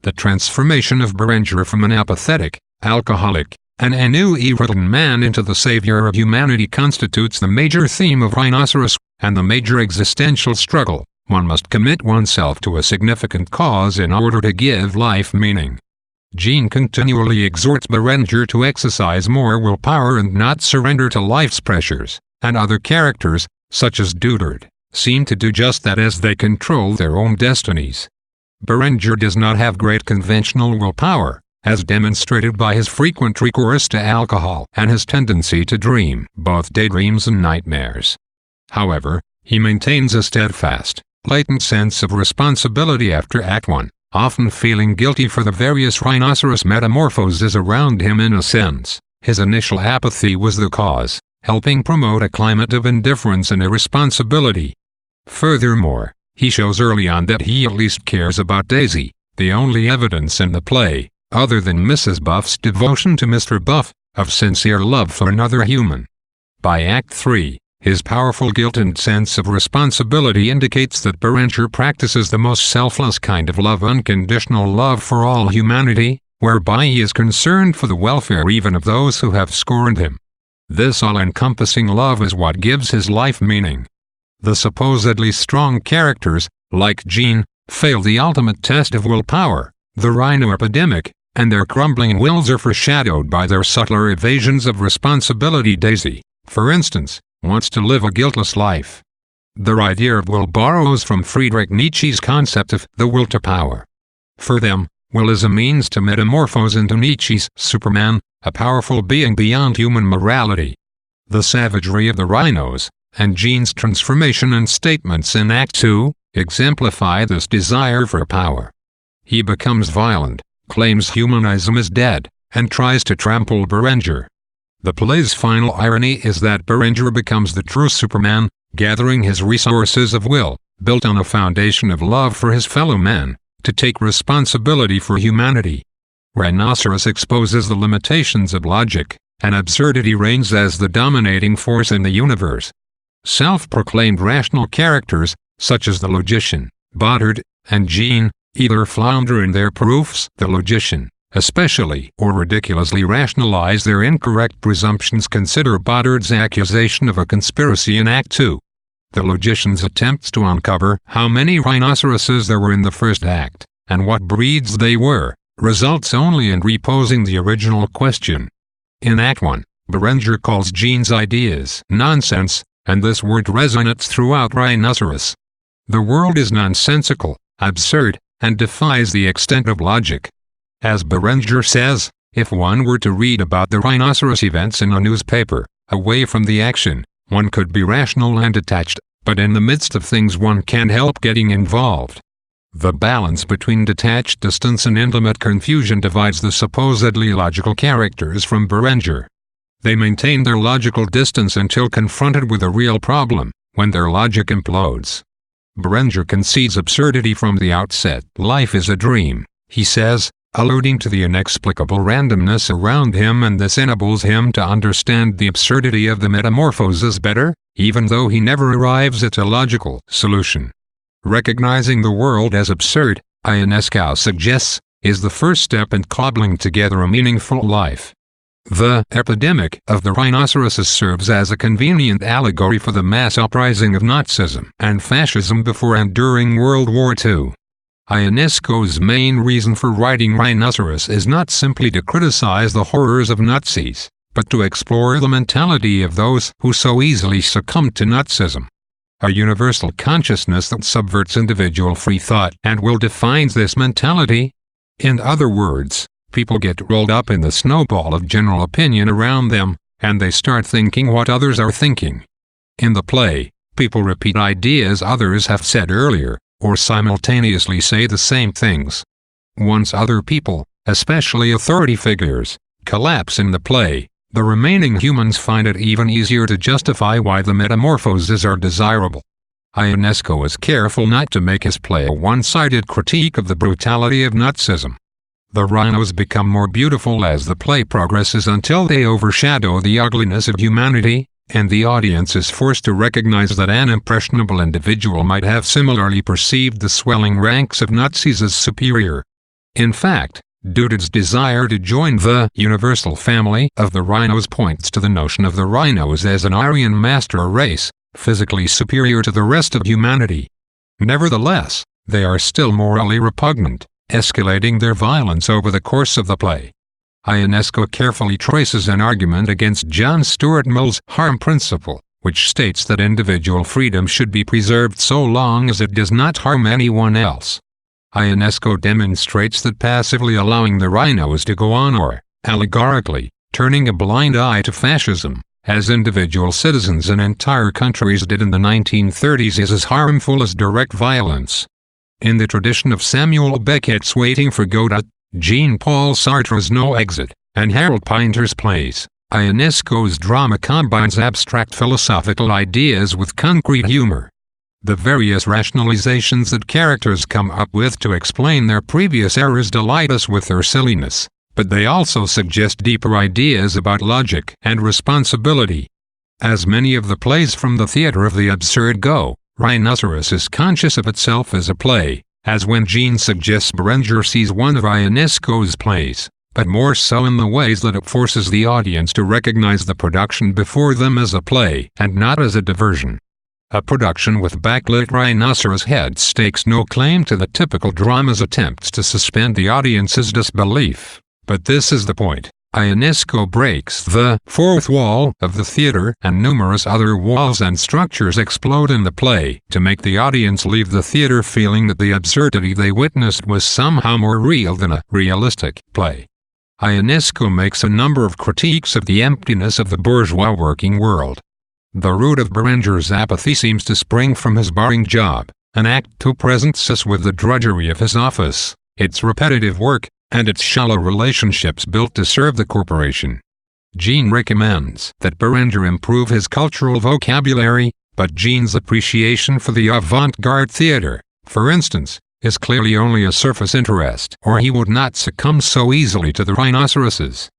The transformation of Berenger from an apathetic, alcoholic, and ennui-ridden man into the savior of humanity constitutes the major theme of Rhinoceros, and the major existential struggle. One must commit oneself to a significant cause in order to give life meaning. Jean continually exhorts Berenger to exercise more willpower and not surrender to life's pressures, and other characters, such as Dudard, seem to do just that as they control their own destinies. Berenger does not have great conventional willpower, as demonstrated by his frequent recourse to alcohol and his tendency to dream both daydreams and nightmares. However, he maintains a steadfast, latent sense of responsibility after Act 1, often feeling guilty for the various rhinoceros metamorphoses around him. In a sense, his initial apathy was the cause, helping promote a climate of indifference and irresponsibility. Furthermore, he shows early on that he at least cares about Daisy, the only evidence in the play, other than Mrs. Buff's devotion to Mr. Buff, of sincere love for another human. By Act 3, his powerful guilt and sense of responsibility indicates that Berenger practices the most selfless kind of love, unconditional love for all humanity, whereby he is concerned for the welfare even of those who have scorned him. This all-encompassing love is what gives his life meaning. The supposedly strong characters, like Jean, fail the ultimate test of willpower, the rhino epidemic, and their crumbling wills are foreshadowed by their subtler evasions of responsibility. Daisy, for instance, wants to live a guiltless life. Their idea of will borrows from Friedrich Nietzsche's concept of the will to power. For them, will is a means to metamorphose into Nietzsche's Superman, a powerful being beyond human morality. The savagery of the rhinos, and Jean's transformation and statements in Act 2, exemplify this desire for power. He becomes violent, claims humanism is dead, and tries to trample Berenger. The play's final irony is that Berenger becomes the true Superman, gathering his resources of will, built on a foundation of love for his fellow man, to take responsibility for humanity. Rhinoceros exposes the limitations of logic, and absurdity reigns as the dominating force in the universe. Self-proclaimed rational characters, such as the logician, Baudard, and Jean, either flounder in their proofs, the logician, especially, or ridiculously rationalize their incorrect presumptions. Consider Baudard's accusation of a conspiracy in Act 2. The logician's attempts to uncover how many rhinoceroses there were in the first act, and what breeds they were, results only in reposing the original question. In Act 1, Berenger calls Jean's ideas nonsense, and this word resonates throughout Rhinoceros. The world is nonsensical, absurd, and defies the extent of logic. As Berenger says, if one were to read about the rhinoceros events in a newspaper, away from the action, one could be rational and detached, but in the midst of things one can't help getting involved. The balance between detached distance and intimate confusion divides the supposedly logical characters from Berenger. They maintain their logical distance until confronted with a real problem, when their logic implodes. Berenger concedes absurdity from the outset. Life is a dream, he says, alluding to the inexplicable randomness around him, and this enables him to understand the absurdity of the metamorphoses better, even though he never arrives at a logical solution. Recognizing the world as absurd, Ionesco suggests, is the first step in cobbling together a meaningful life. The epidemic of the rhinoceroses serves as a convenient allegory for the mass uprising of Nazism and fascism before and during World War II. Ionesco's main reason for writing Rhinoceros is not simply to criticize the horrors of Nazis, but to explore the mentality of those who so easily succumbed to Nazism. A universal consciousness that subverts individual free thought and will defines this mentality. In other words, people get rolled up in the snowball of general opinion around them, and they start thinking what others are thinking. In the play, people repeat ideas others have said earlier, or simultaneously say the same things. Once other people, especially authority figures, collapse in the play, the remaining humans find it even easier to justify why the metamorphoses are desirable. Ionesco is careful not to make his play a one-sided critique of the brutality of Nazism. The rhinos become more beautiful as the play progresses until they overshadow the ugliness of humanity, and the audience is forced to recognize that an impressionable individual might have similarly perceived the swelling ranks of Nazis as superior. In fact, Dudit's desire to join the universal family of the rhinos points to the notion of the rhinos as an Aryan master race, physically superior to the rest of humanity. Nevertheless, they are still morally repugnant, escalating their violence over the course of the play. Ionesco carefully traces an argument against John Stuart Mill's harm principle, which states that individual freedom should be preserved so long as it does not harm anyone else. Ionesco demonstrates that passively allowing the rhinos to go on, or, allegorically, turning a blind eye to fascism, as individual citizens and entire countries did in the 1930s, is as harmful as direct violence. In the tradition of Samuel Beckett's Waiting for Godot, Jean-Paul Sartre's No Exit, and Harold Pinter's plays, Ionesco's drama combines abstract philosophical ideas with concrete humor. The various rationalizations that characters come up with to explain their previous errors delight us with their silliness, but they also suggest deeper ideas about logic and responsibility. As many of the plays from the theater of the absurd go, Rhinoceros is conscious of itself as a play, as when Jean suggests Berenger sees one of Ionesco's plays, but more so in the ways that it forces the audience to recognize the production before them as a play and not as a diversion. A production with backlit rhinoceros heads stakes no claim to the typical drama's attempts to suspend the audience's disbelief, but this is the point. Ionesco breaks the fourth wall of the theater, and numerous other walls and structures explode in the play to make the audience leave the theater feeling that the absurdity they witnessed was somehow more real than a realistic play. Ionesco makes a number of critiques of the emptiness of the bourgeois working world. The root of Berenger's apathy seems to spring from his boring job, and Act II presents us with the drudgery of his office, its repetitive work, and its shallow relationships built to serve the corporation. Jean recommends that Berenger improve his cultural vocabulary, but Jean's appreciation for the avant-garde theater, for instance, is clearly only a surface interest, or he would not succumb so easily to the rhinoceroses.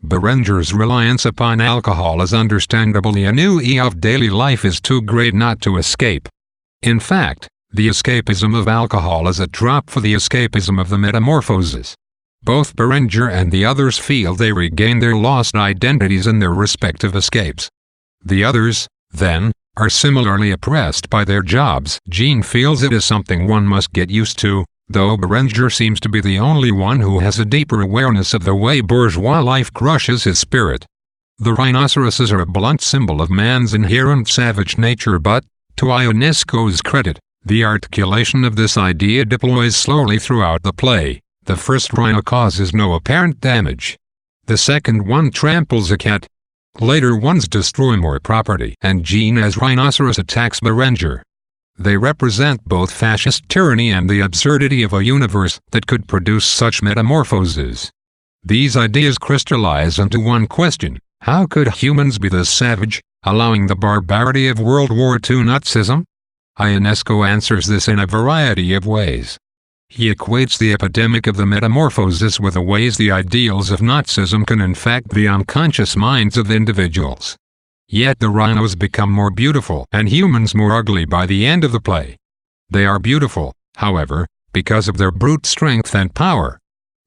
Berenger's reliance upon alcohol is understandable. The ennui of daily life is too great not to escape. In fact, the escapism of alcohol is a drop for the escapism of the metamorphoses. Both Berenger and the others feel they regain their lost identities in their respective escapes. The others, then, are similarly oppressed by their jobs. Jean feels it is something one must get used to, though Berenger seems to be the only one who has a deeper awareness of the way bourgeois life crushes his spirit. The rhinoceroses are a blunt symbol of man's inherent savage nature, but, to Ionesco's credit, the articulation of this idea deploys slowly throughout the play. The first rhino causes no apparent damage. The second one tramples a cat. Later ones destroy more property, and Jean as rhinoceros attacks Berenger. They represent both fascist tyranny and the absurdity of a universe that could produce such metamorphoses. These ideas crystallize into one question: how could humans be this savage, allowing the barbarity of World War II Nazism? Ionesco answers this in a variety of ways. He equates the epidemic of the metamorphoses with the ways the ideals of Nazism can infect the unconscious minds of individuals. Yet the rhinos become more beautiful and humans more ugly by the end of the play. They are beautiful, however, because of their brute strength and power.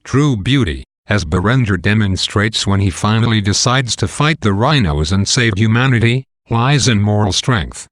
True beauty, as Berenger demonstrates when he finally decides to fight the rhinos and save humanity, lies in moral strength.